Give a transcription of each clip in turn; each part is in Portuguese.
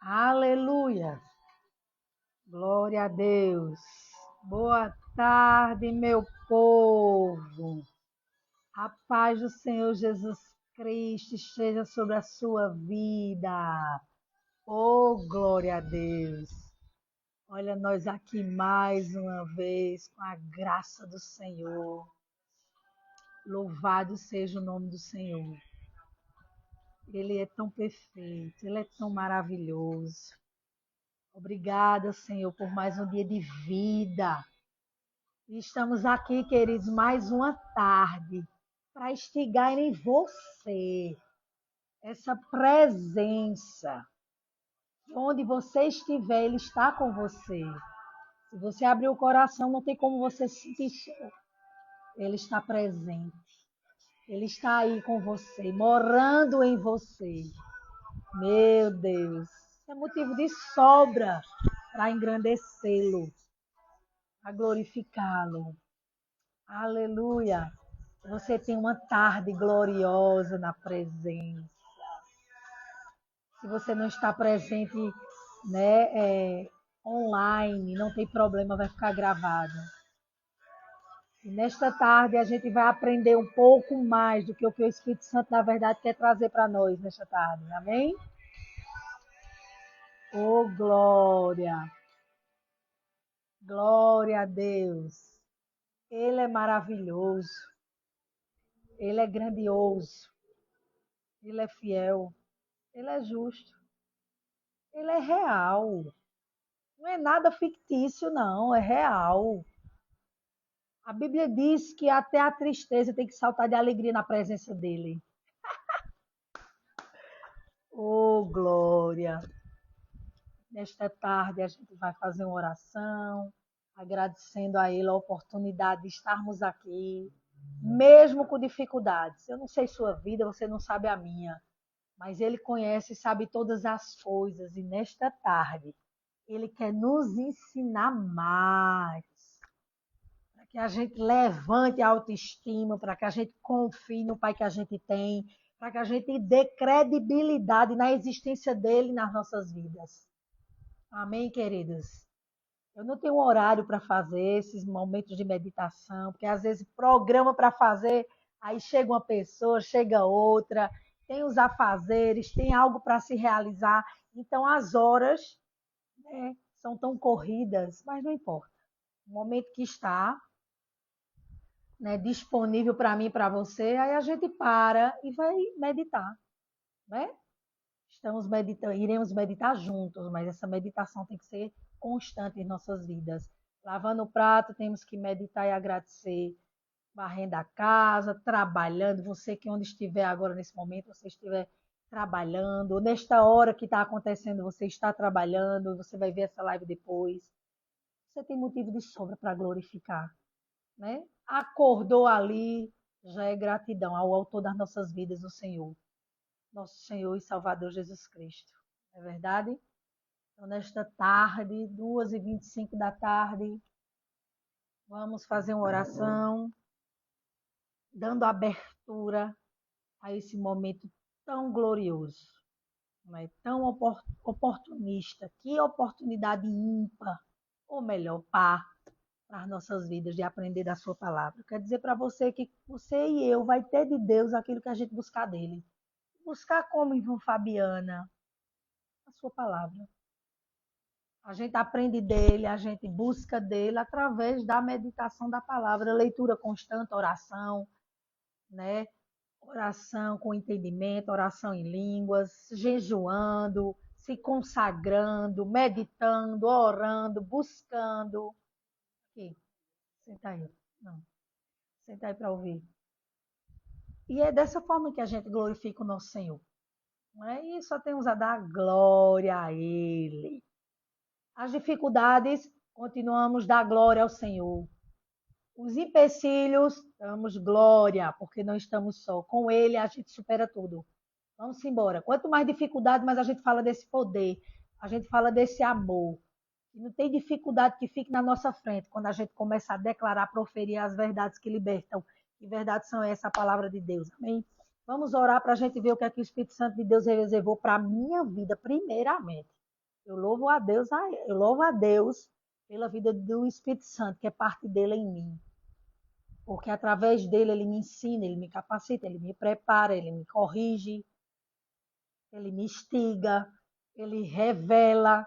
Aleluia. Glória a Deus. Boa tarde, meu povo. A paz do Senhor Jesus Cristo esteja sobre a sua vida. Oh, glória a Deus. Olha nós aqui mais uma vez com a graça do Senhor. Louvado seja o nome do Senhor. Ele é tão perfeito, ele é tão maravilhoso. Obrigada, Senhor, por mais um dia de vida. E estamos aqui, queridos, mais uma tarde para instigar em você essa presença. Onde você estiver, Ele está com você. Se você abrir o coração, não tem como você se sentir só. Ele está presente. Ele está aí com você, morando em você. Meu Deus, é motivo de sobra para engrandecê-lo, para glorificá-lo. Aleluia. Você tem uma tarde gloriosa na presença. Se você não está presente, online, não tem problema, vai ficar gravado. E nesta tarde a gente vai aprender um pouco mais do que o Espírito Santo, na verdade, quer trazer para nós nesta tarde. Amém? Oh, glória! Glória a Deus! Ele é maravilhoso. Ele é grandioso. Ele é fiel. Ele é justo. Ele é real. Não é nada fictício, não. É real. A Bíblia diz que até a tristeza tem que saltar de alegria na presença dele. Oh, glória! Nesta tarde a gente vai fazer uma oração, agradecendo a Ele a oportunidade de estarmos aqui, mesmo com dificuldades. Eu não sei sua vida, você não sabe a minha, mas Ele conhece e sabe todas as coisas. E nesta tarde, Ele quer nos ensinar mais, para que a gente levante a autoestima, para que a gente confie no Pai que a gente tem, para que a gente dê credibilidade na existência dele nas nossas vidas. Amém, queridos? Eu não tenho horário para fazer esses momentos de meditação, porque às vezes programa para fazer, aí chega uma pessoa, chega outra, tem os afazeres, tem algo para se realizar. Então as horas, são tão corridas, mas não importa. O momento que está, disponível para mim e para você, aí a gente para e vai meditar, né? Estamos meditando, iremos meditar juntos, mas essa meditação tem que ser constante em nossas vidas. Lavando o prato, temos que meditar e agradecer. Varrendo a casa, trabalhando, você que onde estiver agora nesse momento, você estiver trabalhando, nesta hora que está acontecendo, você está trabalhando, você vai ver essa live depois. Você tem motivo de sobra para glorificar, né? Acordou ali, já é gratidão ao autor das nossas vidas, o Senhor, nosso Senhor e Salvador Jesus Cristo. Não é verdade? Então, nesta tarde, 2h25 da tarde, vamos fazer uma oração, dando abertura a esse momento tão glorioso, né? Tão oportunista. Que oportunidade ímpar, ou melhor, par, para as nossas vidas de aprender da sua palavra. Quer dizer para você que você e eu vai ter de Deus aquilo que a gente buscar dele. Buscar como, irmã Fabiana? A sua palavra. A gente aprende dele, a gente busca dele através da meditação da palavra, leitura constante, oração, né? Oração com entendimento, oração em línguas, jejuando, se consagrando, meditando, orando, buscando. Aqui, senta aí. Não, senta aí para ouvir. E é dessa forma que a gente glorifica o nosso Senhor. Não é? E só temos a dar glória a Ele. As dificuldades, continuamos a dar glória ao Senhor. Os empecilhos, damos glória, porque não estamos só. Com Ele a gente supera tudo. Vamos embora. Quanto mais dificuldade, mais a gente fala desse poder. A gente fala desse amor. E não tem dificuldade que fique na nossa frente quando a gente começa a declarar, proferir as verdades que libertam. Que verdades são essas? A palavra de Deus. Amém? Vamos orar para a gente ver o que é que o Espírito Santo de Deus reservou para a minha vida, primeiramente. Eu louvo a Deus pela vida do Espírito Santo, que é parte dele em mim. Porque através dele ele me ensina, ele me capacita, ele me prepara, ele me corrige, ele me instiga, ele revela,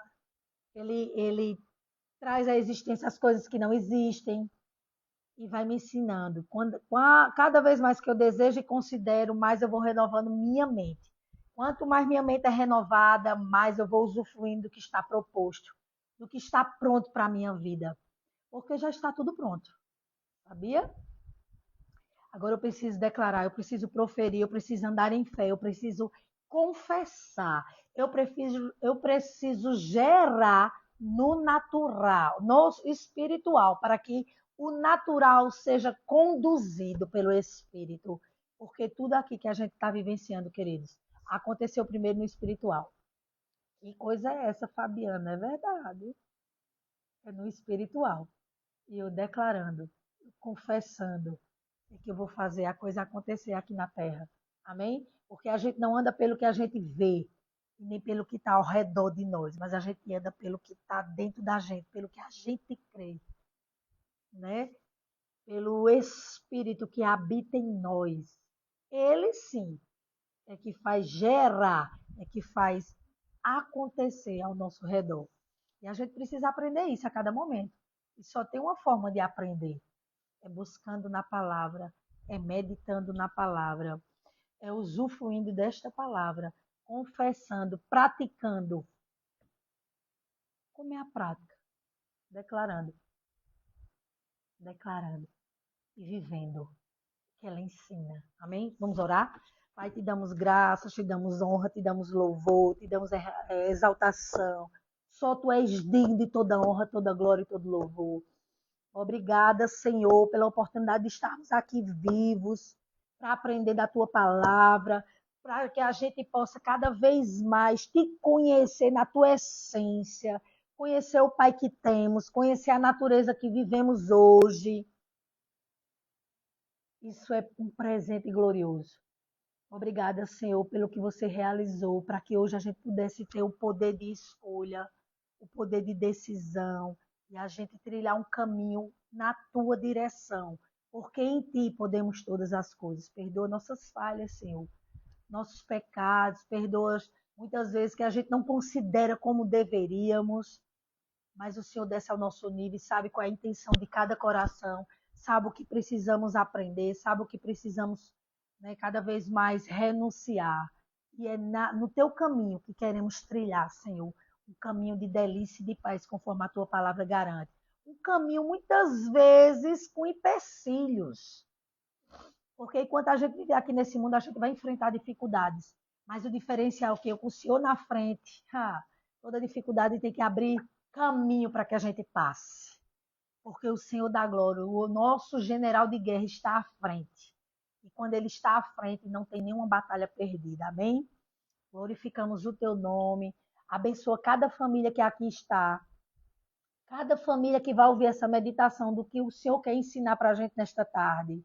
ele traz à existência as coisas que não existem e vai me ensinando. Cada vez mais que eu desejo e considero, mais eu vou renovando minha mente. Quanto mais minha mente é renovada, mais eu vou usufruindo do que está proposto, do que está pronto para a minha vida. Porque já está tudo pronto, sabia? Agora eu preciso declarar, eu preciso proferir, eu preciso andar em fé, eu preciso confessar, eu preciso gerar no natural, no espiritual, para que o natural seja conduzido pelo Espírito. Porque tudo aqui que a gente está vivenciando, queridos, aconteceu primeiro no espiritual. Que coisa é essa, Fabiana? É verdade. É no espiritual. E eu declarando, confessando, que eu vou fazer a coisa acontecer aqui na terra. Amém? Porque a gente não anda pelo que a gente vê, nem pelo que está ao redor de nós, mas a gente anda pelo que está dentro da gente, pelo que a gente crê, né? Pelo Espírito que habita em nós. Ele sim é que faz gerar, é que faz acontecer ao nosso redor. E a gente precisa aprender isso a cada momento. E só tem uma forma de aprender: é buscando na palavra, é meditando na palavra, é usufruindo desta palavra, confessando, praticando. Como é a prática? Declarando, declarando e vivendo o que ela ensina. Amém? Vamos orar? Pai, te damos graças, te damos honra, te damos louvor, te damos exaltação. Só tu és digno de toda honra, toda glória e todo louvor. Obrigada, Senhor, pela oportunidade de estarmos aqui vivos, para aprender da tua palavra, para que a gente possa cada vez mais te conhecer na tua essência, conhecer o Pai que temos, conhecer a natureza que vivemos hoje. Isso é um presente glorioso. Obrigada, Senhor, pelo que você realizou, para que hoje a gente pudesse ter o poder de escolha, o poder de decisão, e a gente trilhar um caminho na tua direção, porque em ti podemos todas as coisas. Perdoa nossas falhas, Senhor, nossos pecados, perdoa muitas vezes que a gente não considera como deveríamos, mas o Senhor desce ao nosso nível e sabe qual é a intenção de cada coração, sabe o que precisamos aprender, sabe o que precisamos, né, cada vez mais renunciar. E é no teu caminho que queremos trilhar, Senhor, um caminho de delícia e de paz, conforme a tua palavra garante. Um caminho, muitas vezes, com empecilhos. Porque enquanto a gente viver aqui nesse mundo, a gente vai enfrentar dificuldades. Mas o diferencial é que eu com o Senhor na frente, toda dificuldade tem que abrir caminho para que a gente passe. Porque o Senhor da Glória, o nosso general de guerra, está à frente. E quando ele está à frente, não tem nenhuma batalha perdida. Amém? Glorificamos o teu nome. Abençoa cada família que aqui está. Cada família que vai ouvir essa meditação do que o Senhor quer ensinar para a gente nesta tarde.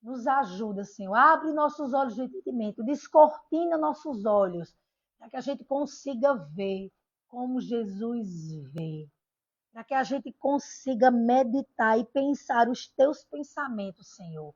Nos ajuda, Senhor. Abre nossos olhos de entendimento. Descortina nossos olhos. Para que a gente consiga ver como Jesus vê. Para que a gente consiga meditar e pensar os teus pensamentos, Senhor.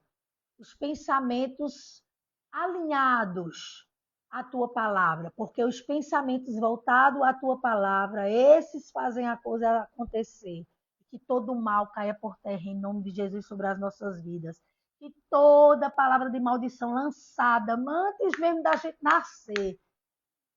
Os pensamentos alinhados à tua palavra, porque os pensamentos voltados à tua palavra, esses fazem a coisa acontecer. Que todo mal caia por terra em nome de Jesus sobre as nossas vidas. Que toda palavra de maldição lançada, antes mesmo da gente nascer,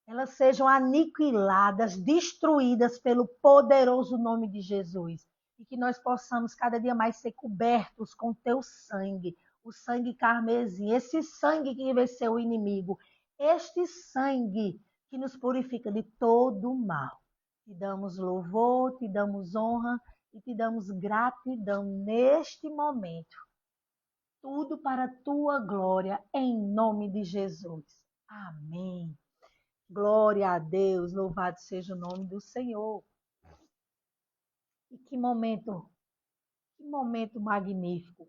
elas sejam aniquiladas, destruídas pelo poderoso nome de Jesus. E que nós possamos cada dia mais ser cobertos com teu sangue, o sangue carmesim, esse sangue que venceu o inimigo, este sangue que nos purifica de todo o mal. Te damos louvor, te damos honra e te damos gratidão neste momento. Tudo para a tua glória, em nome de Jesus. Amém. Glória a Deus, louvado seja o nome do Senhor. E que momento magnífico,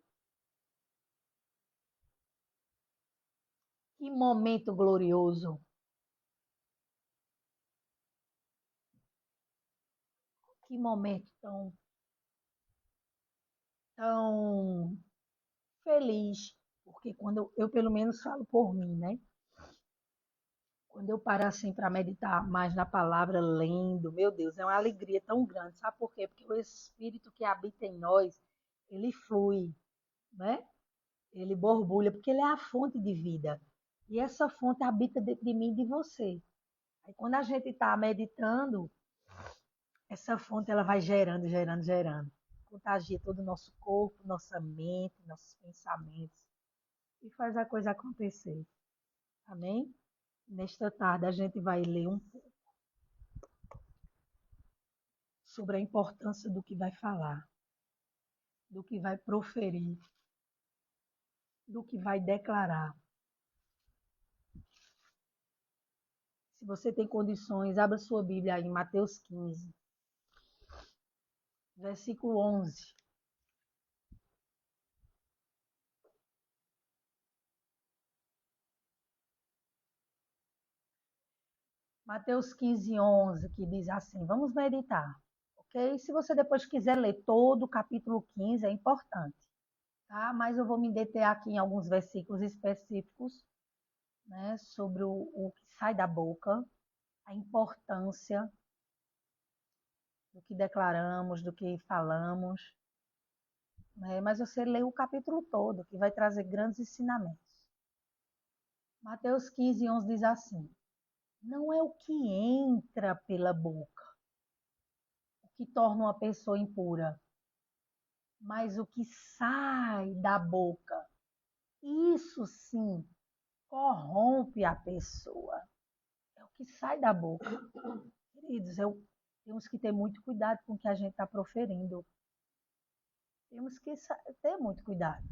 que momento glorioso. Que momento tão feliz, porque quando eu pelo menos falo por mim, né? Quando eu paro assim para meditar mais na palavra, lendo, meu Deus, é uma alegria tão grande. Sabe por quê? Porque o Espírito que habita em nós, ele flui, né? Ele borbulha, porque ele é a fonte de vida. E essa fonte habita dentro de mim e de você. Aí quando a gente está meditando, essa fonte ela vai gerando, gerando, gerando. Contagia todo o nosso corpo, nossa mente, nossos pensamentos e faz a coisa acontecer. Amém? Nesta tarde a gente vai ler um pouco sobre a importância do que vai falar, do que vai proferir, do que vai declarar. Se você tem condições, abra sua Bíblia aí em Mateus 15, versículo 11. Mateus 15, 11, que diz assim, vamos meditar, ok? Se você depois quiser ler todo o capítulo 15, é importante, tá? Mas eu vou me deter aqui em alguns versículos específicos, né, sobre o que sai da boca, a importância do que declaramos, do que falamos, né? Mas você lê o capítulo todo, que vai trazer grandes ensinamentos. Mateus 15, 11 diz assim, não é o que entra pela boca o que torna uma pessoa impura, mas o que sai da boca, isso sim corrompe a pessoa. É o que sai da boca. Queridos, temos que ter muito cuidado com o que a gente está proferindo. Temos que ter muito cuidado.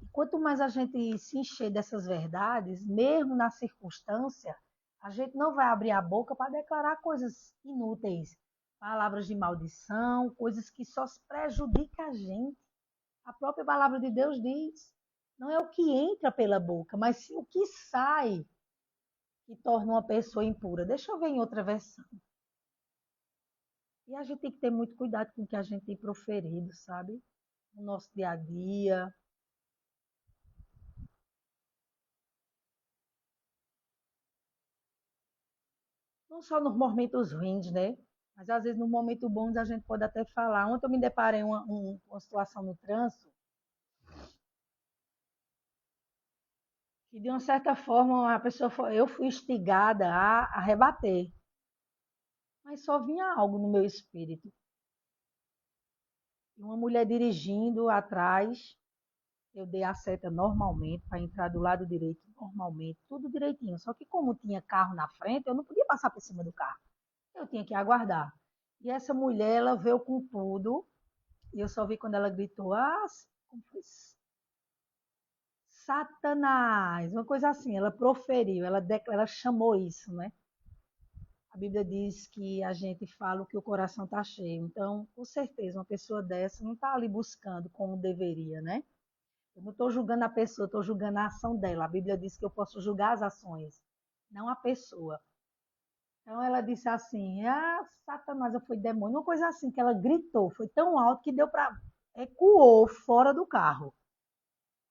E quanto mais a gente se encher dessas verdades, mesmo na circunstância, a gente não vai abrir a boca para declarar coisas inúteis, palavras de maldição, coisas que só prejudicam a gente. A própria palavra de Deus diz, não é o que entra pela boca, mas sim o que sai que torna uma pessoa impura. Deixa eu ver em outra versão. E a gente tem que ter muito cuidado com o que a gente tem proferido, sabe? No nosso dia a dia. Não só nos momentos ruins, né? Mas às vezes no momento bom a gente pode até falar. Ontem eu me deparei uma situação no trânsito que de uma certa forma eu fui instigada a rebater, mas só vinha algo no meu espírito. E uma mulher dirigindo atrás, eu dei a seta normalmente para entrar do lado direito normalmente, tudo direitinho. Só que como tinha carro na frente, eu não podia passar por cima do carro. Eu tinha que aguardar. E essa mulher, ela veio com tudo, e eu só vi quando ela gritou, como foi? Satanás, uma coisa assim, ela proferiu, ela chamou isso, né? A Bíblia diz que a gente fala o que o coração está cheio. Então, com certeza, uma pessoa dessa não está ali buscando como deveria, né? Eu não estou julgando a pessoa, estou julgando a ação dela. A Bíblia diz que eu posso julgar as ações, não a pessoa. Então ela disse assim: Satanás, eu fui demônio. Uma coisa assim que ela gritou, foi tão alto que deu para. Ecoou fora do carro.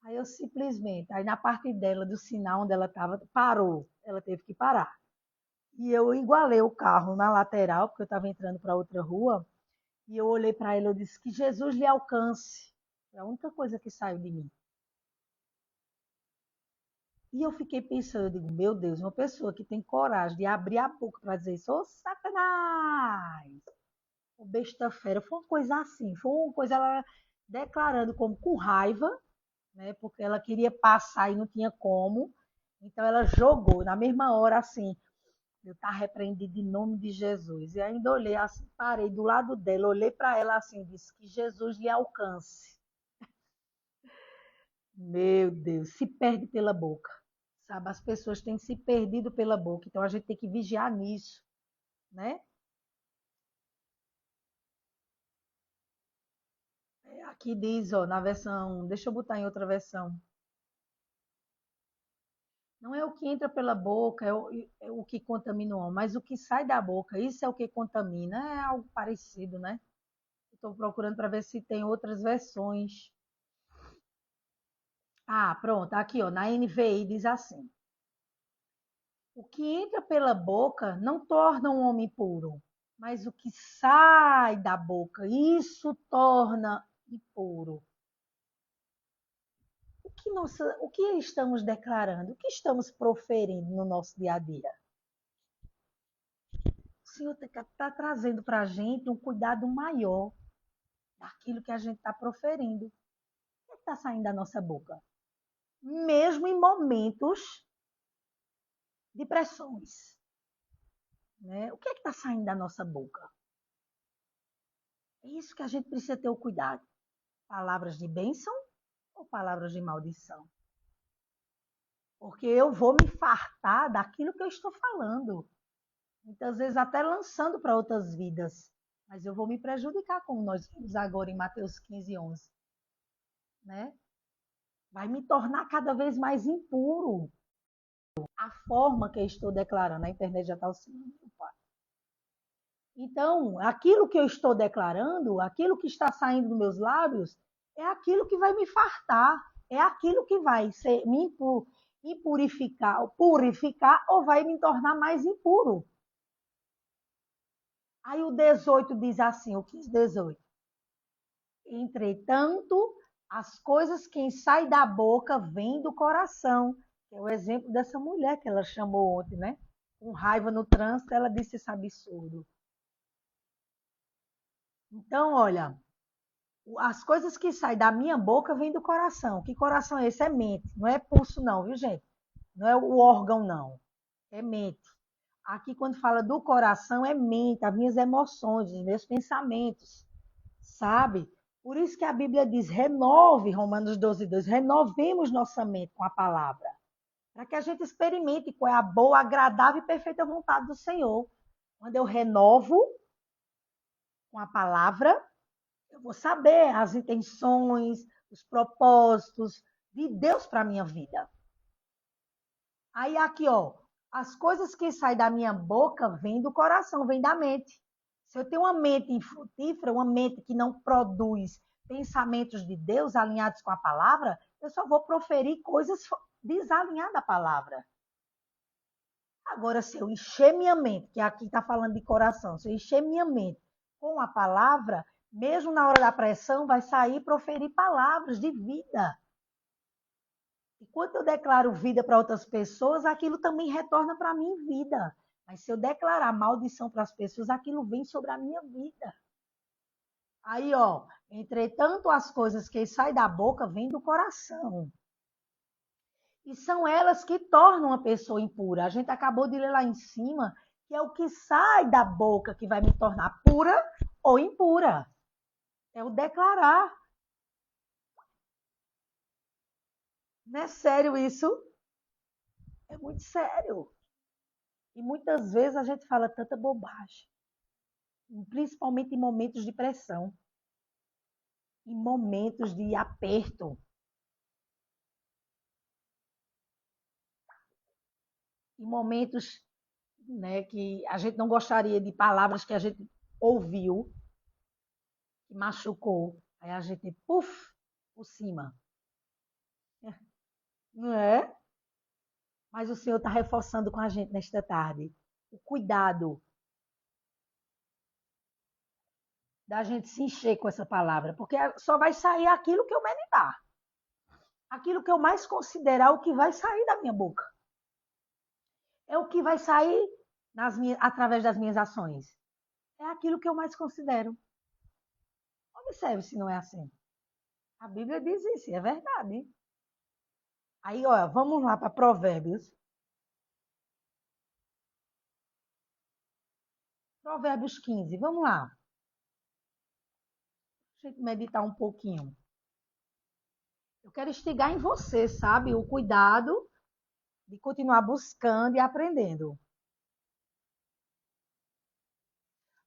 Aí eu simplesmente, aí na parte dela, do sinal onde ela estava, parou. Ela teve que parar. E eu igualei o carro na lateral, porque eu estava entrando para outra rua. E eu olhei para ela e disse: que Jesus lhe alcance. É a única coisa que saiu de mim. E eu fiquei pensando, eu digo, meu Deus, uma pessoa que tem coragem de abrir a boca para dizer isso, ô Satanás, o besta fera, foi uma coisa assim, foi uma coisa ela declarando como com raiva, né, porque ela queria passar e não tinha como, então ela jogou na mesma hora assim, eu estava repreendido em nome de Jesus, e ainda olhei assim, parei do lado dela, olhei para ela assim, disse que Jesus lhe alcance. Meu Deus, se perde pela boca. Sabe, as pessoas têm se perdido pela boca, então a gente tem que vigiar nisso, né? Aqui diz, ó, na versão, deixa eu botar em outra versão. Não é o que entra pela boca, é o que contamina o homem, mas o que sai da boca, isso é o que contamina. É algo parecido, né? Estou procurando para ver se tem outras versões. Ah, pronto, aqui ó, na NVI diz assim: o que entra pela boca não torna um homem puro, mas o que sai da boca, isso torna impuro. O que estamos declarando? O que estamos proferindo no nosso dia a dia? O Senhor está trazendo para a gente um cuidado maior daquilo que a gente está proferindo. O que está saindo da nossa boca? Mesmo em momentos de pressões. Né? O que é que está saindo da nossa boca? É isso que a gente precisa ter o cuidado. Palavras de bênção ou palavras de maldição? Porque eu vou me fartar daquilo que eu estou falando. Muitas vezes até lançando para outras vidas. Mas eu vou me prejudicar, como nós vimos agora em Mateus 15, 11. Né? Vai me tornar cada vez mais impuro. A forma que eu estou declarando. A internet já está oscilando. Então, aquilo que eu estou declarando, aquilo que está saindo dos meus lábios, é aquilo que vai me fartar, é aquilo que vai me purificar ou vai me tornar mais impuro. Aí o 18 diz assim, o 15, 18. Entretanto, as coisas que saem da boca vêm do coração. Que é o exemplo dessa mulher que ela chamou ontem, né? Com raiva no trânsito, ela disse esse absurdo. Então, olha, as coisas que saem da minha boca vêm do coração. Que coração é esse? É mente. Não é pulso, não, viu, gente? Não é o órgão, não. É mente. Aqui, quando fala do coração, é mente, as minhas emoções, os meus pensamentos. Sabe? Por isso que a Bíblia diz: renove, Romanos 12, 2, renovemos nossa mente com a palavra. Para que a gente experimente qual é a boa, agradável e perfeita vontade do Senhor. Quando eu renovo com a palavra, eu vou saber as intenções, os propósitos de Deus para a minha vida. Aí aqui, ó, as coisas que saem da minha boca vêm do coração, vêm da mente. Se eu tenho uma mente infrutífera, uma mente que não produz pensamentos de Deus alinhados com a palavra, eu só vou proferir coisas desalinhadas à palavra. Agora, se eu encher minha mente, que aqui está falando de coração, se eu encher minha mente com a palavra, mesmo na hora da pressão, vai sair proferir palavras de vida. Enquanto eu declaro vida para outras pessoas, aquilo também retorna para mim vida. Mas se eu declarar maldição para as pessoas, aquilo vem sobre a minha vida. Aí, ó, entretanto, as coisas que saem da boca vêm do coração. E são elas que tornam a pessoa impura. A gente acabou de ler lá em cima que é o que sai da boca que vai me tornar pura ou impura. É o declarar. Não é sério isso? É muito sério. E muitas vezes a gente fala tanta bobagem, principalmente em momentos de pressão, em momentos de aperto, em momentos, né, que a gente não gostaria de palavras que a gente ouviu, que machucou. Aí a gente, puf, por cima. Não é? Mas o Senhor está reforçando com a gente nesta tarde o cuidado da gente se encher com essa palavra, porque só vai sair aquilo que eu meditar. Aquilo que eu mais considerar o que vai sair da minha boca. É o que vai sair através das minhas ações. É aquilo que eu mais considero. Observe se não é assim. A Bíblia diz isso, é verdade. Aí, ó, vamos lá para Provérbios. Provérbios 15, vamos lá. Deixa eu meditar um pouquinho. Eu quero instigar em você, sabe, o cuidado de continuar buscando e aprendendo.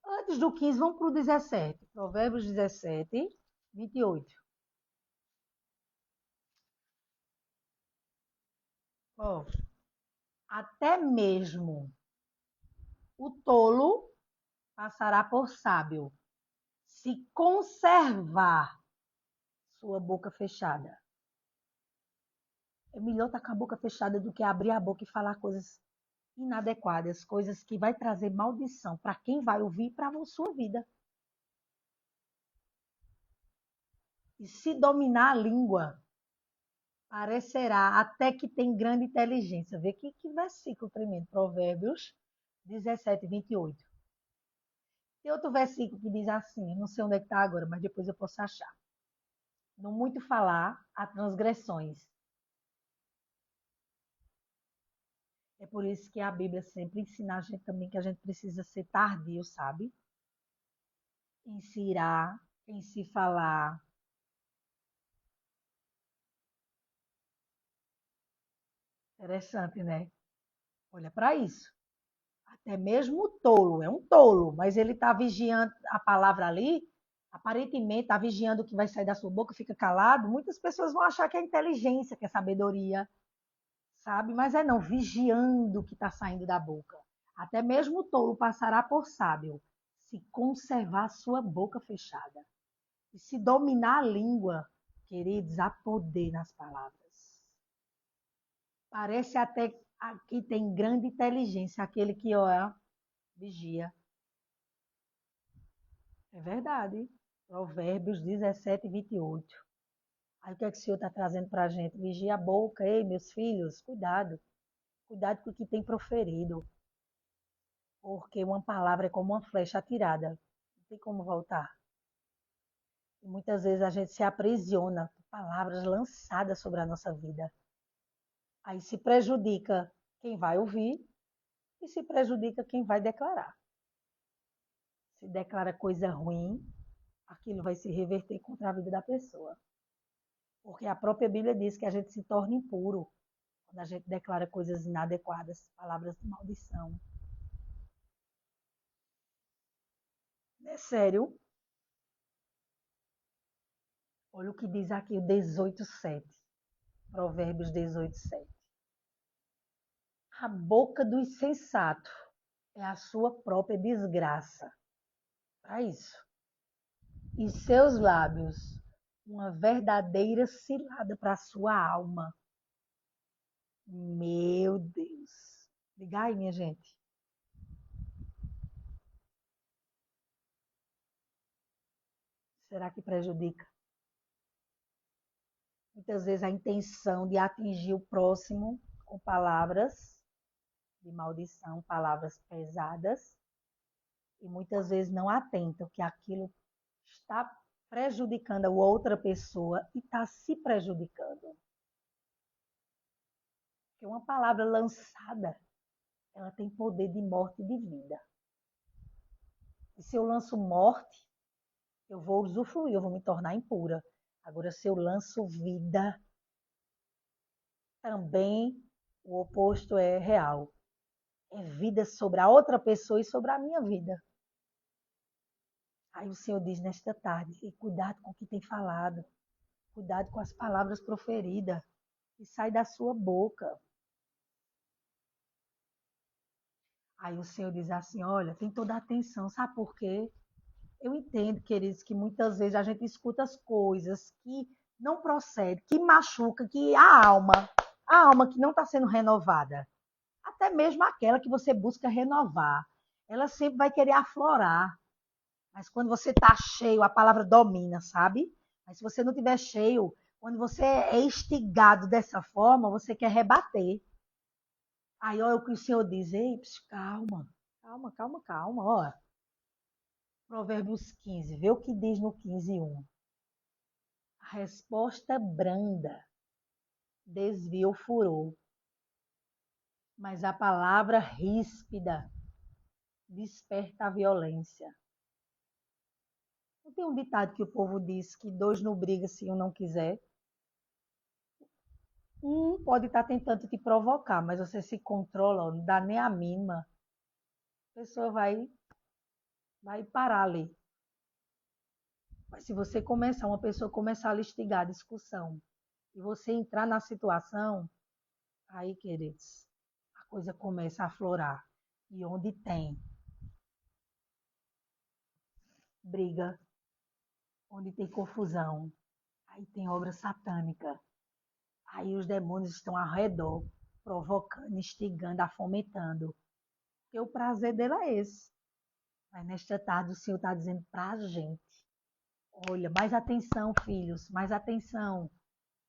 Antes do 15, vamos para o 17. Provérbios 17, 28. Ó, Até mesmo o tolo passará por sábio, se conservar sua boca fechada. É melhor estar com a boca fechada do que abrir a boca e falar coisas inadequadas, coisas que vai trazer maldição para quem vai ouvir e para a sua vida. E se dominar a língua, parecerá até que tem grande inteligência. Vê que versículo tremendo, Provérbios 17, 28. Tem outro versículo que diz assim, não sei onde é que está agora, mas depois eu posso achar. No muito falar, há transgressões. É por isso que a Bíblia sempre ensina a gente também que a gente precisa ser tardio, sabe? Em se irar, em se falar. Interessante, né? Olha para isso. Até mesmo o tolo, é um tolo, mas ele está vigiando a palavra ali, aparentemente está vigiando o que vai sair da sua boca, fica calado. Muitas pessoas vão achar que é inteligência, que é sabedoria, sabe? Mas é não, vigiando o que está saindo da boca. Até mesmo o tolo passará por sábio, se conservar sua boca fechada. E se dominar a língua, queridos, há poder nas palavras. Parece até que tem grande inteligência, aquele que, ó, vigia. É verdade. Provérbios 17, 28. Aí o que é que o Senhor está trazendo para a gente? Vigia a boca. Ei, meus filhos, cuidado. Cuidado com o que tem proferido. Porque uma palavra é como uma flecha atirada. Não tem como voltar. E muitas vezes a gente se aprisiona por palavras lançadas sobre a nossa vida. Aí se prejudica quem vai ouvir e se prejudica quem vai declarar. Se declara coisa ruim, aquilo vai se reverter contra a vida da pessoa. Porque a própria Bíblia diz que a gente se torna impuro quando a gente declara coisas inadequadas, palavras de maldição. É sério. Olha o que diz aqui o 18:7. Provérbios 18:7. A boca do insensato é a sua própria desgraça. Para isso. E seus lábios, uma verdadeira cilada para a sua alma. Meu Deus. Liga aí, minha gente. Será que prejudica? Muitas vezes a intenção de atingir o próximo com palavras de maldição, palavras pesadas, e muitas vezes não atentam que aquilo está prejudicando a outra pessoa e está se prejudicando. Porque uma palavra lançada, ela tem poder de morte e de vida. E se eu lanço morte, eu vou usufruir, eu vou me tornar impura. Agora, se eu lanço vida, também o oposto é real. É vida sobre a outra pessoa e sobre a minha vida. Aí o Senhor diz nesta tarde, e cuidado com o que tem falado, cuidado com as palavras proferidas, que sai da sua boca. Aí o Senhor diz assim, olha, tem toda a atenção, sabe por quê? Eu entendo, queridos, que muitas vezes a gente escuta as coisas que não procedem, que machuca, que a alma que não está sendo renovada, até mesmo aquela que você busca renovar, ela sempre vai querer aflorar. Mas quando você está cheio, a palavra domina, sabe? Mas se você não estiver cheio, quando você é instigado dessa forma, você quer rebater. Aí olha o que o Senhor diz, ei, calma, calma, calma, calma, ó. Provérbios 15, vê o que diz no 15:1. A resposta branda desvia o furor, mas a palavra ríspida desperta a violência. Não tem um ditado que o povo diz que dois não brigam se um não quiser? Um pode estar tentando te provocar, mas você se controla, não dá nem a mínima. A pessoa vai parar ali. Mas se você começar, uma pessoa começar a lhe instigar a discussão, e você entrar na situação, aí, queridos, a coisa começa a aflorar. E onde tem briga, onde tem confusão, aí tem obra satânica. Aí os demônios estão ao redor, provocando, instigando, afomentando. Porque o prazer dele é esse. Mas nesta tarde o Senhor está dizendo para a gente: olha, mais atenção, filhos, mais atenção.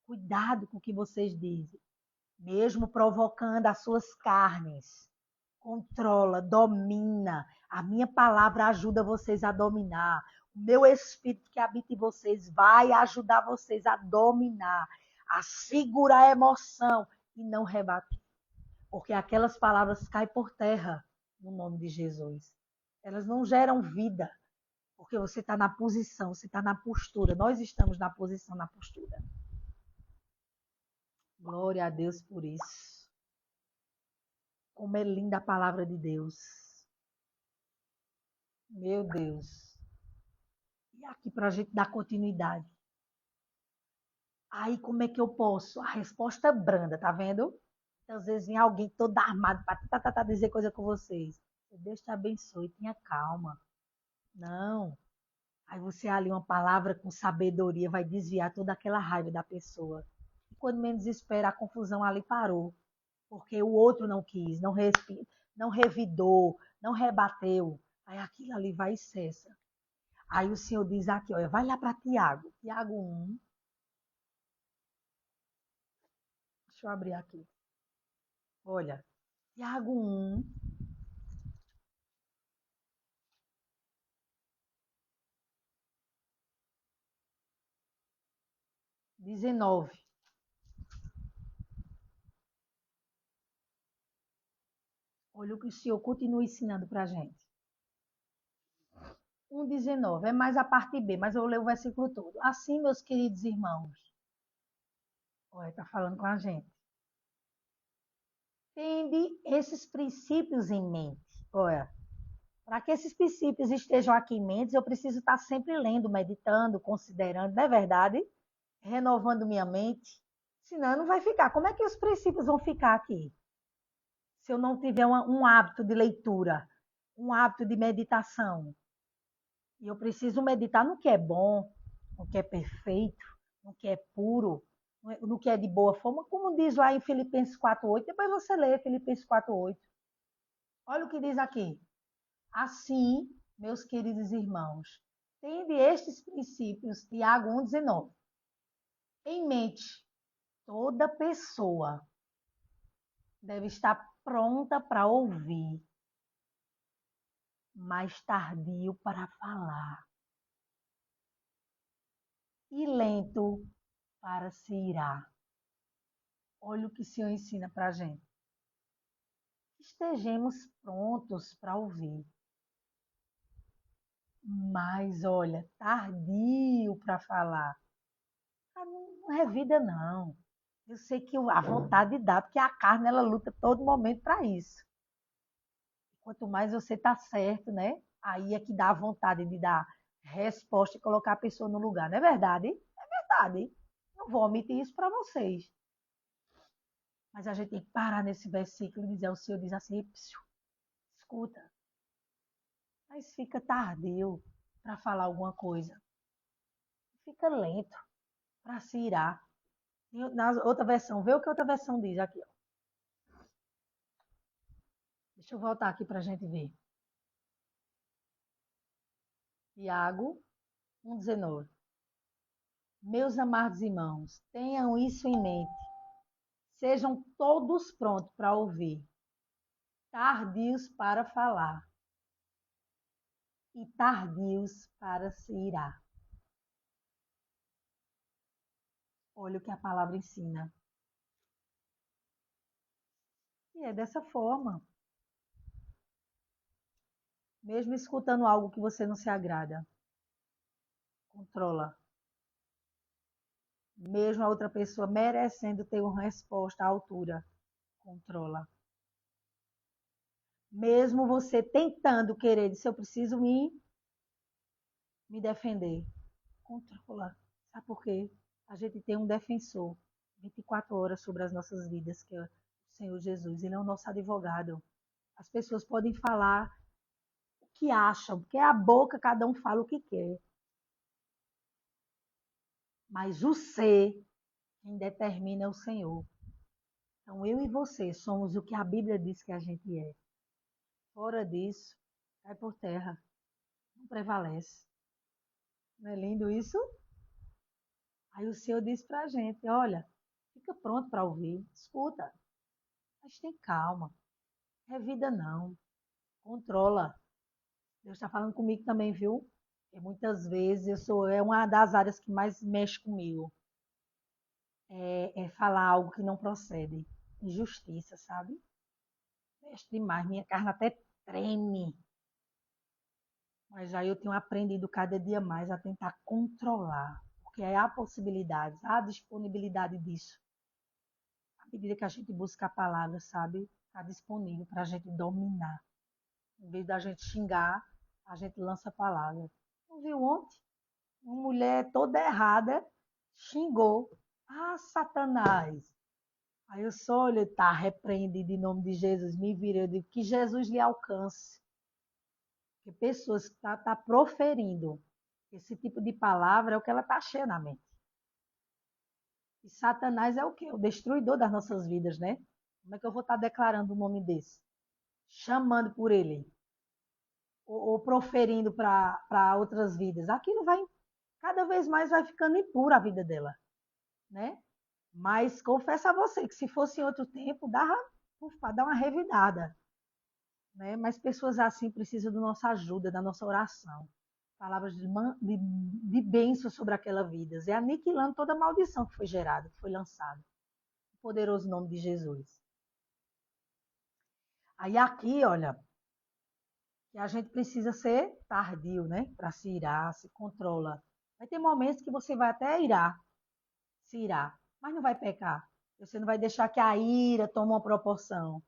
Cuidado com o que vocês dizem. Mesmo provocando as suas carnes. Controla, domina. A minha palavra ajuda vocês a dominar. O meu espírito que habita em vocês vai ajudar vocês a dominar, a segurar a emoção e não rebater. Porque aquelas palavras caem por terra no nome de Jesus. Elas não geram vida, porque você está na posição, você está na postura. Nós estamos na posição, na postura. Glória a Deus por isso. Como é linda a palavra de Deus. Meu Deus. E aqui para a gente dar continuidade. Aí como é que eu posso? A resposta branda, tá vendo? Às vezes vem alguém todo armado para dizer coisa com vocês. Deus te abençoe, tenha calma. Não. Aí você ali uma palavra com sabedoria vai desviar toda aquela raiva da pessoa. E quando menos espera, a confusão ali parou. Porque o outro não quis, não revidou, não rebateu. Aí aquilo ali vai e cessa. Aí o Senhor diz aqui, olha, vai lá para Tiago. Tiago 1. Deixa eu abrir aqui. Olha, Tiago 1. 19. Olha o que o Senhor continua ensinando para a gente. 1,19. É mais a parte B, mas eu vou ler o versículo todo. Assim, meus queridos irmãos. Olha, está falando com a gente. Tende esses princípios em mente. Olha, para que esses princípios estejam aqui em mente, eu preciso estar sempre lendo, meditando, considerando, não é verdade? Renovando minha mente. Senão não vai ficar. Como é que os princípios vão ficar aqui? Se eu não tiver um hábito de leitura, um hábito de meditação. E eu preciso meditar no que é bom, no que é perfeito, no que é puro, no que é de boa forma, como diz lá em Filipenses 4:8. Depois você lê Filipenses 4:8. Olha o que diz aqui. Assim, meus queridos irmãos, tende estes princípios, Tiago 1,19, em mente. Toda pessoa deve estar pronta para ouvir, mas tardio para falar, e lento para se irar. Olha o que o Senhor ensina para a gente. Estejamos prontos para ouvir, mas olha, tardio para falar. Não é vida, não. Eu sei que a vontade dá, porque a carne ela luta todo momento para isso. Quanto mais você está certo, né? Aí é que dá a vontade de dar resposta e colocar a pessoa no lugar. Não é verdade? É verdade. Não vou omitir isso para vocês. Mas a gente tem que parar nesse versículo e dizer, o Senhor diz assim, escuta, mas fica tardio para falar alguma coisa. Fica lento para se irar. Na outra versão, vê o que a outra versão diz aqui. Ó. Deixa eu voltar aqui para a gente ver. Tiago 1,19. Meus amados irmãos, tenham isso em mente. Sejam todos prontos para ouvir, tardios para falar e tardios para se irar. Olha o que a palavra ensina. E é dessa forma. Mesmo escutando algo que você não se agrada, controla. Mesmo a outra pessoa merecendo ter uma resposta à altura, controla. Mesmo você tentando querer, se eu preciso me defender, controla. Sabe por quê? A gente tem um defensor 24 horas sobre as nossas vidas, que é o Senhor Jesus, Ele é o nosso advogado. As pessoas podem falar o que acham, porque é a boca, cada um fala o que quer. Mas o ser, quem determina é o Senhor. Então, eu e você somos o que a Bíblia diz que a gente é. Fora disso, cai por terra, não prevalece. Não é lindo isso? Aí o Senhor diz para a gente, olha, fica pronto para ouvir, escuta, mas tem calma, não é vida não, controla. Deus está falando comigo também, viu? Porque muitas vezes é uma das áreas que mais mexe comigo, é falar algo que não procede, injustiça, sabe? Mexe demais, minha carne até treme. Mas aí eu tenho aprendido cada dia mais a tentar controlar, porque há possibilidades, há disponibilidade disso. À medida que a gente busca a palavra, sabe? Está disponível para a gente dominar. Em vez da gente xingar, a gente lança a palavra. Não viu ontem? Uma mulher toda errada xingou. Ah, Satanás! Aí eu só olho, tá, repreendido em nome de Jesus, me vira, eu digo que Jesus lhe alcance. Porque pessoas que tá proferindo esse tipo de palavra é o que ela está cheia na mente. E Satanás é o quê? O destruidor das nossas vidas, né? Como é que eu vou estar declarando o nome desse? Chamando por ele. Ou proferindo para outras vidas. Aquilo vai, cada vez mais vai ficando impura a vida dela, né? Mas confesso a você que se fosse em outro tempo, dava para dar uma revidada, né? Mas pessoas assim precisam da nossa ajuda, da nossa oração. Palavras de bênção sobre aquela vida. É aniquilando toda a maldição que foi gerada, que foi lançada. O poderoso nome de Jesus. Aí aqui, olha, que a gente precisa ser tardio, né? Para se irar, se controla. Vai ter momentos que você vai até irar, se irar, mas não vai pecar. Você não vai deixar que a ira tome uma proporção.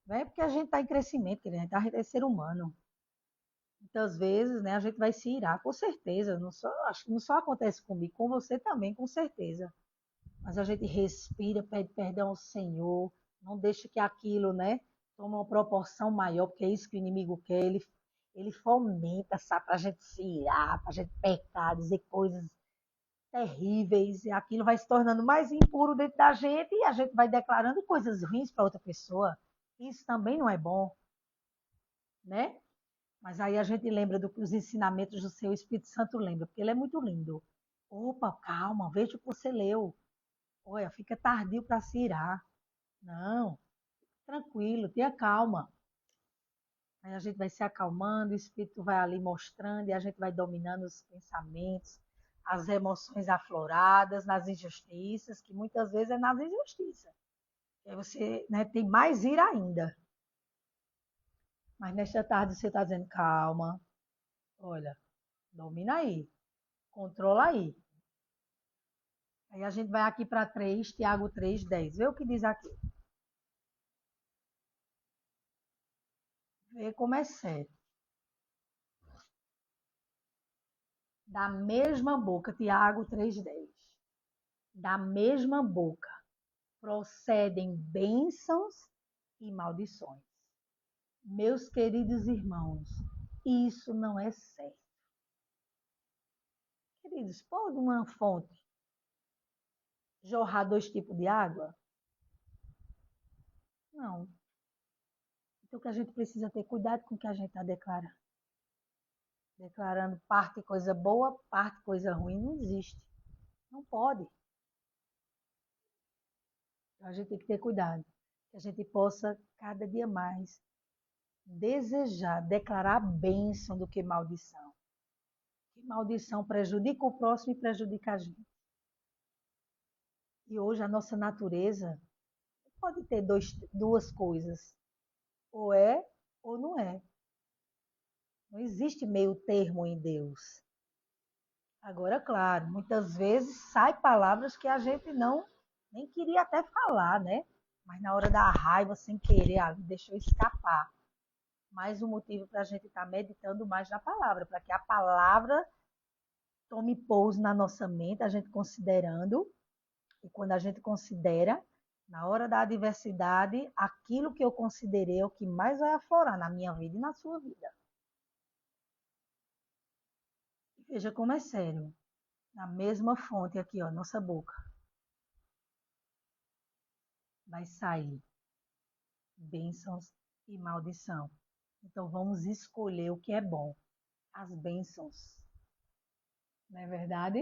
Né? Porque a gente está em crescimento, a gente é ser humano. Muitas vezes, né, a gente vai se irar, com certeza. Acho que não só acontece comigo, com você também, com certeza. Mas a gente respira, pede perdão ao Senhor, não deixa que aquilo, né, tome uma proporção maior, porque é isso que o inimigo quer. Ele fomenta, sabe, para a gente se irar, para a gente pecar, dizer coisas terríveis, e aquilo vai se tornando mais impuro dentro da gente e a gente vai declarando coisas ruins para outra pessoa. Isso também não é bom, né? Mas aí a gente lembra dos ensinamentos do seu Espírito Santo lembra, porque ele é muito lindo. Opa, calma, veja o que você leu. Olha, fica tardio para se irar. Não, tranquilo, tenha calma. Aí a gente vai se acalmando, o Espírito vai ali mostrando e a gente vai dominando os pensamentos, as emoções afloradas nas injustiças, que muitas vezes é nas injustiças. Aí você, né, tem mais ira ainda. Mas nesta tarde você está dizendo, calma, olha, domina aí, controla aí. Aí a gente vai aqui para 3, Tiago 3:10. Vê o que diz aqui. Vê como é sério. Da mesma boca, Tiago 3:10. Da mesma boca procedem bênçãos e maldições. Meus queridos irmãos, isso não é certo. Queridos, pode uma fonte jorrar 2 tipos de água? Não. Então, que a gente precisa ter cuidado com o que a gente está declarando. Declarando parte coisa boa, parte coisa ruim, não existe. Não pode. Então, a gente tem que ter cuidado. Que a gente possa, cada dia mais, desejar, declarar bênção do que maldição. Que maldição prejudica o próximo e prejudica a gente. E hoje a nossa natureza pode ter duas coisas. Ou é ou não é. Não existe meio termo em Deus. Agora, claro, muitas vezes sai palavras que a gente não nem queria até falar, né? Mas na hora da raiva, sem querer, deixou escapar. Mais um motivo para a gente estar meditando mais na palavra, para que a palavra tome pouso na nossa mente, a gente considerando, e quando a gente considera, Na hora da adversidade, aquilo que eu considerei é o que mais vai aflorar na minha vida e na sua vida. Veja como é sério. Na mesma fonte aqui, ó, nossa boca, vai sair bênçãos e maldição. Então vamos escolher o que é bom, as bênçãos. Não é verdade?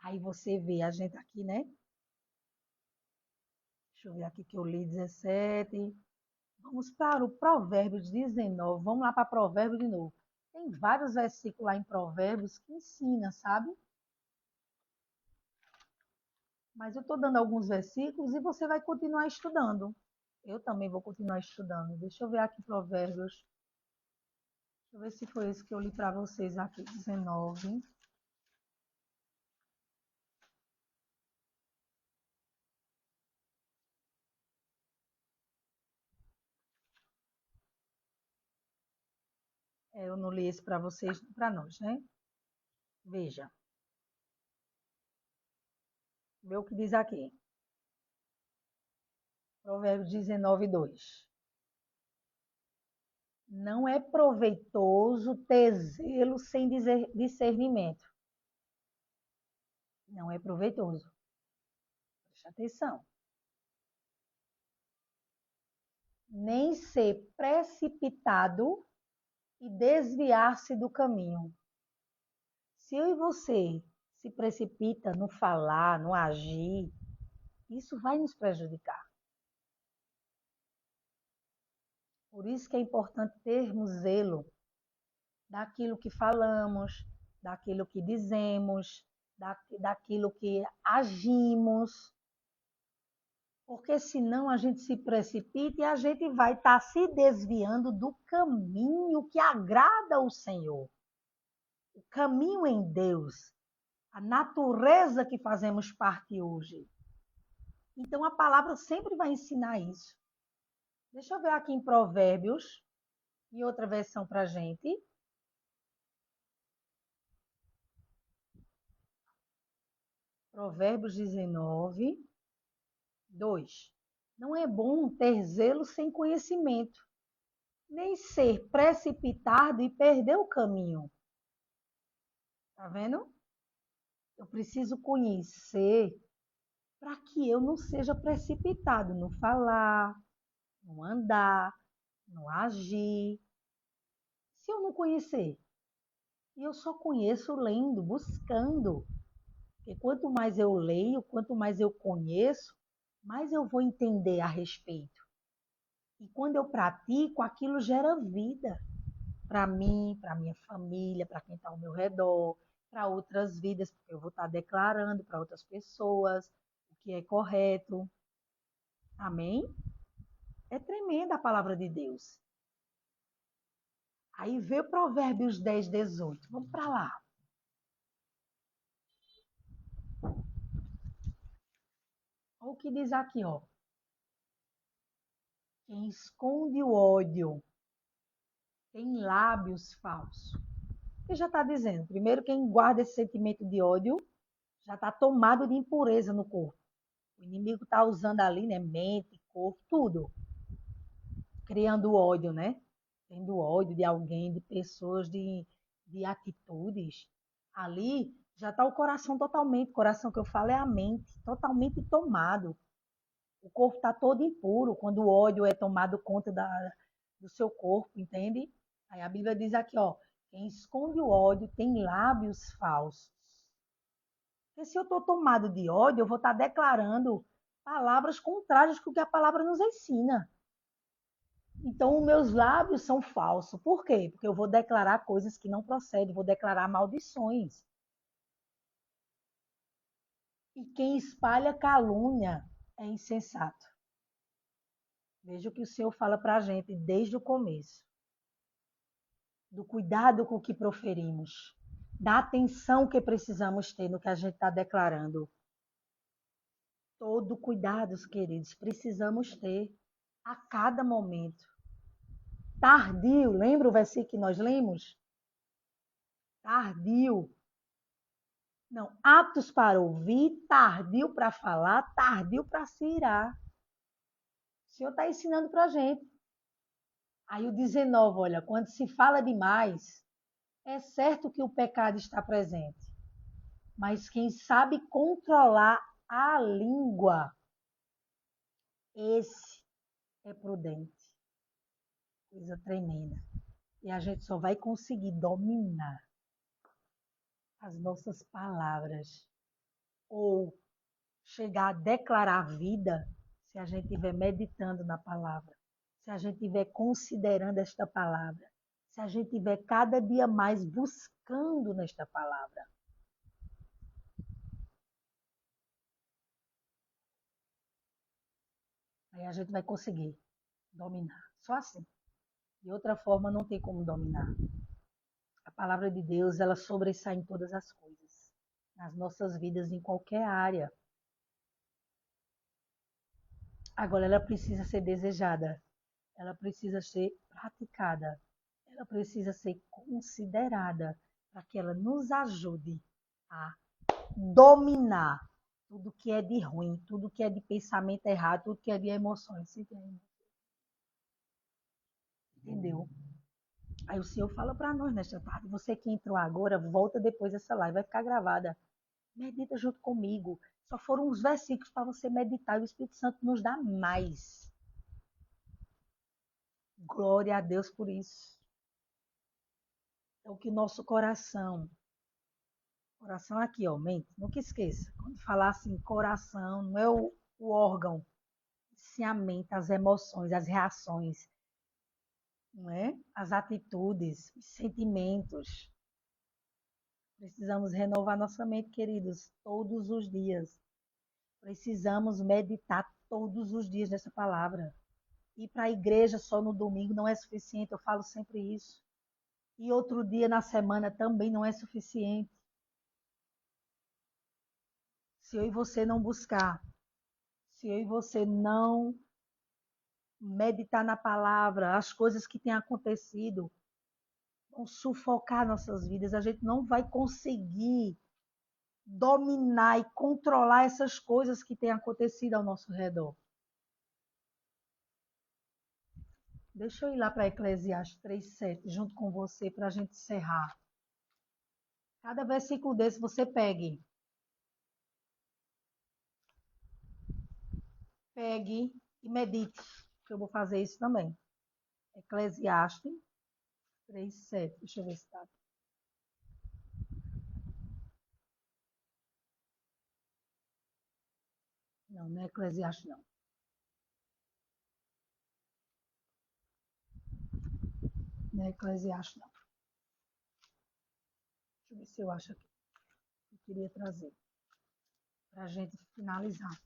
Aí você vê a gente aqui, né? Deixa eu ver aqui que eu li 17. Vamos para o Provérbios 19. Vamos lá para Provérbios de novo. Tem vários versículos lá em Provérbios que ensina, sabe? Mas eu estou dando alguns versículos e você vai continuar estudando. Eu também vou continuar estudando. Deixa eu ver aqui Provérbios. Deixa eu ver se foi esse que eu li para vocês aqui, 19. Eu não li esse para vocês, para nós, né? Veja. Vê o que diz aqui. Provérbios 19, 2. Não é proveitoso ter zelo sem discernimento. Não é proveitoso. Preste atenção. Nem ser precipitado e desviar-se do caminho. Se eu e você se precipita no falar, no agir, isso vai nos prejudicar. Por isso que é importante termos zelo daquilo que falamos, daquilo que dizemos, daquilo que agimos, porque senão a gente se precipita e a gente vai estar se desviando do caminho que agrada ao Senhor. O caminho em Deus, a natureza que fazemos parte hoje. Então a palavra sempre vai ensinar isso. Deixa eu ver aqui em Provérbios, em outra versão para a gente. Provérbios 19, 2. Não é bom ter zelo sem conhecimento, nem ser precipitado e perder o caminho. Tá vendo? Eu preciso conhecer para que eu não seja precipitado no falar, no andar, no agir. Se eu não conhecer, e eu só conheço lendo, buscando. Porque quanto mais eu leio, quanto mais eu conheço, mais eu vou entender a respeito. E quando eu pratico, aquilo gera vida para mim, para minha família, para quem está ao meu redor, para outras vidas, porque eu vou estar declarando para outras pessoas o que é correto. Amém? É tremenda a palavra de Deus. Aí vê o Provérbios 10, 18. Vamos para lá. Olha o que diz aqui, ó. Quem esconde o ódio tem lábios falsos. Ele já está dizendo, primeiro, quem guarda esse sentimento de ódio já está tomado de impureza no corpo. O inimigo está usando ali, né, mente, corpo, tudo, criando ódio, né? Tendo ódio de alguém, de pessoas, de atitudes. Ali já está o coração que eu falo é a mente, totalmente tomado. O corpo está todo impuro quando o ódio é tomado conta do seu corpo, entende? Aí a Bíblia diz aqui, ó, quem esconde o ódio tem lábios falsos. Porque se eu estou tomado de ódio, eu vou estar declarando palavras contrárias com o que a palavra nos ensina. Então, os meus lábios são falsos. Por quê? Porque eu vou declarar coisas que não procedem, vou declarar maldições. E quem espalha calúnia é insensato. Veja o que o Senhor fala para a gente desde o começo. Do cuidado com o que proferimos. Da atenção que precisamos ter no que a gente está declarando. Todo cuidado, queridos, precisamos ter a cada momento. Tardio, lembra o versículo que nós lemos? Tardio Não, aptos para ouvir, tardio para falar, tardio para se irar. O Senhor está ensinando para a gente. Aí o 19, olha, quando se fala demais, é certo que o pecado está presente, mas quem sabe controlar a língua, esse é prudente. Coisa tremenda. E a gente só vai conseguir dominar as nossas palavras ou chegar a declarar vida se a gente estiver meditando na palavra, se a gente estiver considerando esta palavra, se a gente estiver cada dia mais buscando nesta palavra. Aí a gente vai conseguir dominar. Só assim. De outra forma, não tem como dominar. A palavra de Deus, ela sobressai em todas as coisas, nas nossas vidas, em qualquer área. Agora, ela precisa ser desejada, ela precisa ser praticada, ela precisa ser considerada para que ela nos ajude a dominar tudo que é de ruim, tudo que é de pensamento errado, tudo que é de emoções. Você entendeu? Aí o Senhor fala para nós nesta tarde, você que entrou agora, volta depois dessa live, vai ficar gravada. Medita junto comigo. Só foram uns versículos para você meditar e o Espírito Santo nos dá mais. Glória a Deus por isso. É o que nosso coração aqui, ó, mente, nunca esqueça. Quando falar assim, coração, não é o órgão, sim a mente, as emoções, as reações, não é? As atitudes, os sentimentos. Precisamos renovar nossa mente, queridos, todos os dias. Precisamos meditar todos os dias nessa palavra. Ir para a igreja só no domingo não é suficiente, eu falo sempre isso. E outro dia na semana também não é suficiente. Se eu e você não buscar, se eu e você não meditar na palavra, as coisas que têm acontecido, vão sufocar nossas vidas, a gente não vai conseguir dominar e controlar essas coisas que têm acontecido ao nosso redor. Deixa eu ir lá para Eclesiastes 3:7 junto com você para a gente encerrar. Cada versículo desse você pegue e medite, que eu vou fazer isso também. Eclesiastes 3:7. Deixa eu ver se está. Não, não é Eclesiastes, não. Não é Eclesiastes, não. Deixa eu ver se eu acho aqui. Eu queria trazer para a gente finalizar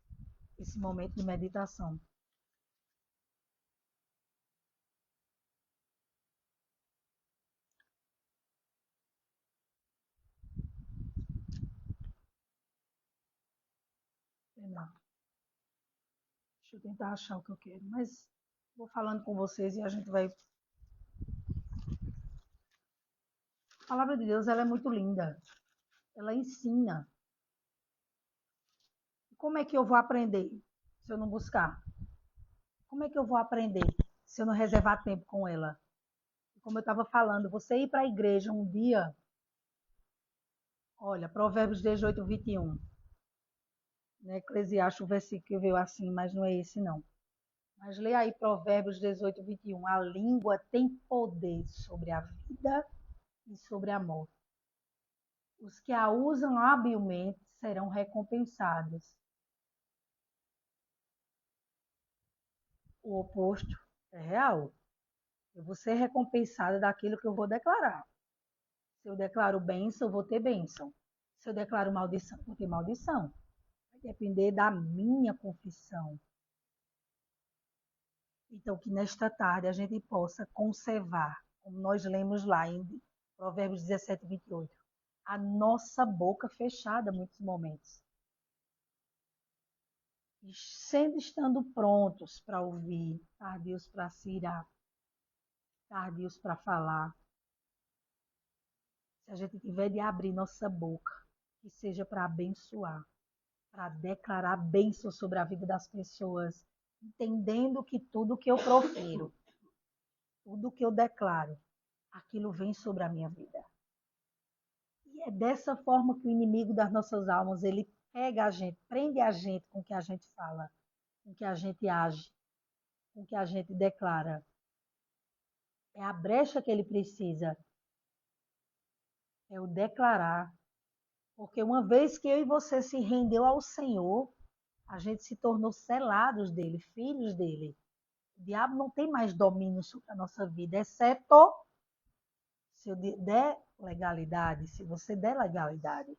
esse momento de meditação. Não. Deixa eu tentar achar o que eu quero, mas vou falando com vocês e a gente vai. A palavra de Deus, ela é muito linda. Ela ensina. Como é que eu vou aprender se eu não buscar? Como é que eu vou aprender se eu não reservar tempo com ela? Como eu estava falando, você ir para a igreja um dia, olha, Provérbios 18, 21. Né? Eclesiastes, o versículo veio assim, mas não é esse não. Mas lê aí Provérbios 18, 21. A língua tem poder sobre a vida e sobre a morte. Os que a usam habilmente serão recompensados. O oposto é real. Eu vou ser recompensada daquilo que eu vou declarar. Se eu declaro bênção, eu vou ter bênção. Se eu declaro maldição, eu vou ter maldição. Vai depender da minha confissão. Então, que nesta tarde a gente possa conservar, como nós lemos lá em Provérbios 17, 28, a nossa boca fechada em muitos momentos. E sempre estando prontos para ouvir, tardios para se irar, tardios para falar. Se a gente tiver de abrir nossa boca, que seja para abençoar, para declarar bênção sobre a vida das pessoas, entendendo que tudo que eu profiro, tudo que eu declaro, aquilo vem sobre a minha vida. E é dessa forma que o inimigo das nossas almas, ele pega a gente, prende a gente com o que a gente fala, com o que a gente age, com o que a gente declara. É a brecha que ele precisa, é o declarar. Porque uma vez que eu e você se rendeu ao Senhor, a gente se tornou selados dele, filhos dele. O diabo não tem mais domínio sobre a nossa vida, exceto se eu der legalidade, se você der legalidade.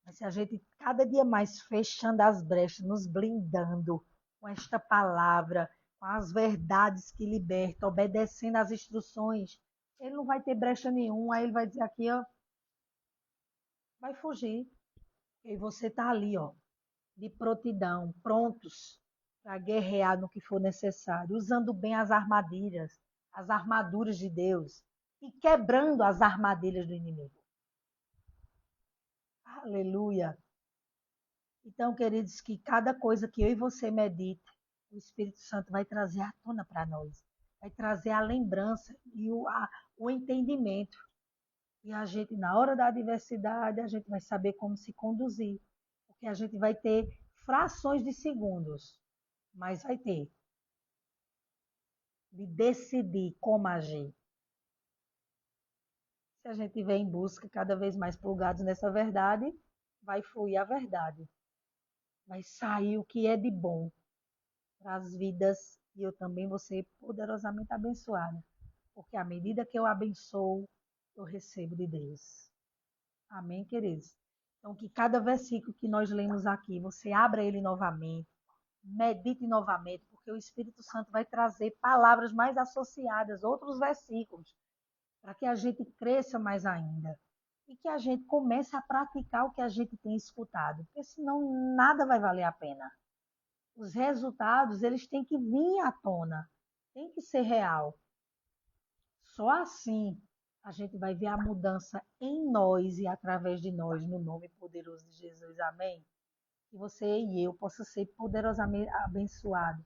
Mas se a gente cada dia mais fechando as brechas, nos blindando com esta palavra, com as verdades que libertam, obedecendo às instruções, ele não vai ter brecha nenhuma, aí ele vai dizer aqui, ó, vai fugir. E você está ali, ó, de prontidão, prontos para guerrear no que for necessário, usando bem as armaduras de Deus e quebrando as armadilhas do inimigo. Aleluia! Então, queridos, que cada coisa que eu e você medite, o Espírito Santo vai trazer à tona para nós, vai trazer a lembrança e o entendimento. E a gente, na hora da adversidade, a gente vai saber como se conduzir, porque a gente vai ter frações de segundos, mas vai ter de decidir como agir. Se a gente estiver em busca cada vez mais plugados nessa verdade, vai fluir a verdade. Vai sair o que é de bom para as vidas e eu também vou ser poderosamente abençoada. Porque à medida que eu abençoo, eu recebo de Deus. Amém, queridos? Então, que cada versículo que nós lemos aqui, você abra ele novamente, medite novamente, porque o Espírito Santo vai trazer palavras mais associadas, outros versículos, para que a gente cresça mais ainda. E que a gente comece a praticar o que a gente tem escutado, porque senão nada vai valer a pena. Os resultados, eles têm que vir à tona, tem que ser real. Só assim a gente vai ver a mudança em nós e através de nós, no nome poderoso de Jesus. Amém? Que você e eu possam ser poderosamente abençoados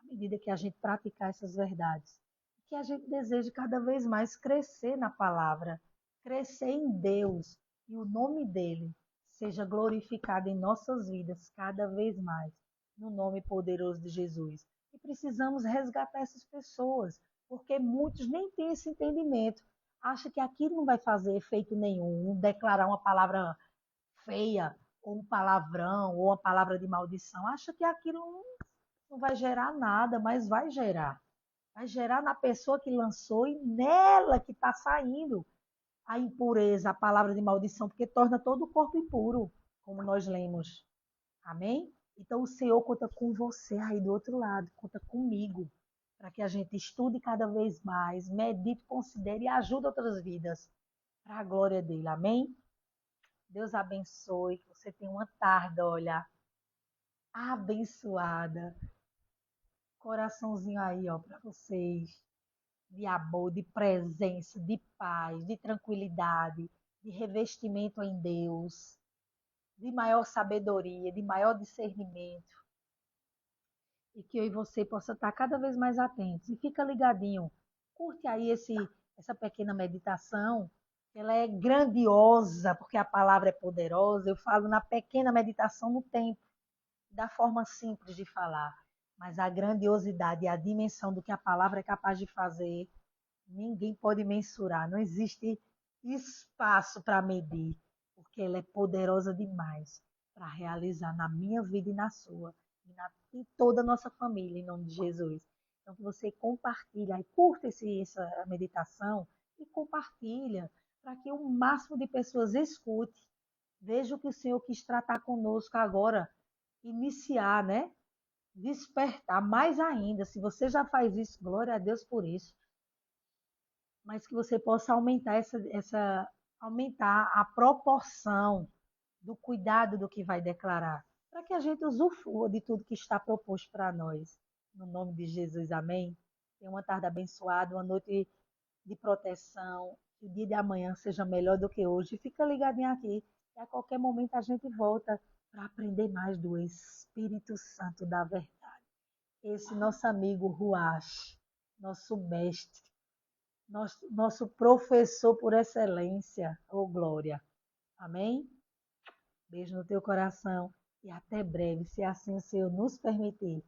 à medida que a gente praticar essas verdades. Que a gente deseje cada vez mais crescer na palavra, crescer em Deus e o nome dele seja glorificado em nossas vidas cada vez mais, no nome poderoso de Jesus. E precisamos resgatar essas pessoas, porque muitos nem têm esse entendimento. Acha que aquilo não vai fazer efeito nenhum, declarar uma palavra feia, ou um palavrão, ou uma palavra de maldição. Acha que aquilo não vai gerar nada, mas vai gerar. Vai gerar na pessoa que lançou e nela que está saindo a impureza, a palavra de maldição, porque torna todo o corpo impuro, como nós lemos. Amém? Então o Senhor conta com você aí do outro lado, conta comigo, para que a gente estude cada vez mais, medite, considere e ajude outras vidas para a glória dele. Amém? Deus abençoe, que você tenha uma tarde, olha, abençoada. Coraçãozinho aí, ó, para vocês. De amor, de presença, de paz, de tranquilidade, de revestimento em Deus, de maior sabedoria, de maior discernimento. E que eu e você possa estar cada vez mais atentos. E fica ligadinho. Curte aí essa pequena meditação. Ela é grandiosa, porque a palavra é poderosa. Eu falo na pequena meditação no tempo, da forma simples de falar. Mas a grandiosidade e a dimensão do que a palavra é capaz de fazer, ninguém pode mensurar. Não existe espaço para medir, porque ela é poderosa demais para realizar na minha vida e na sua, e toda a nossa família, em nome de Jesus. Então, que você compartilha e curta essa meditação e compartilha para que o máximo de pessoas escute. Veja o que o Senhor quis tratar conosco agora, iniciar, né? Despertar mais ainda. Se você já faz isso, glória a Deus por isso. Mas que você possa aumentar aumentar a proporção do cuidado do que vai declarar, para que a gente usufrua de tudo que está proposto para nós. No nome de Jesus, amém? Tenha uma tarde abençoada, uma noite de proteção, que o dia de amanhã seja melhor do que hoje. Fica ligadinho aqui, E a qualquer momento a gente volta para aprender mais do Espírito Santo da verdade. Esse nosso amigo Ruach, nosso mestre, nosso professor por excelência, ô glória. Amém? Beijo no teu coração e até breve, se assim o Senhor nos permitir.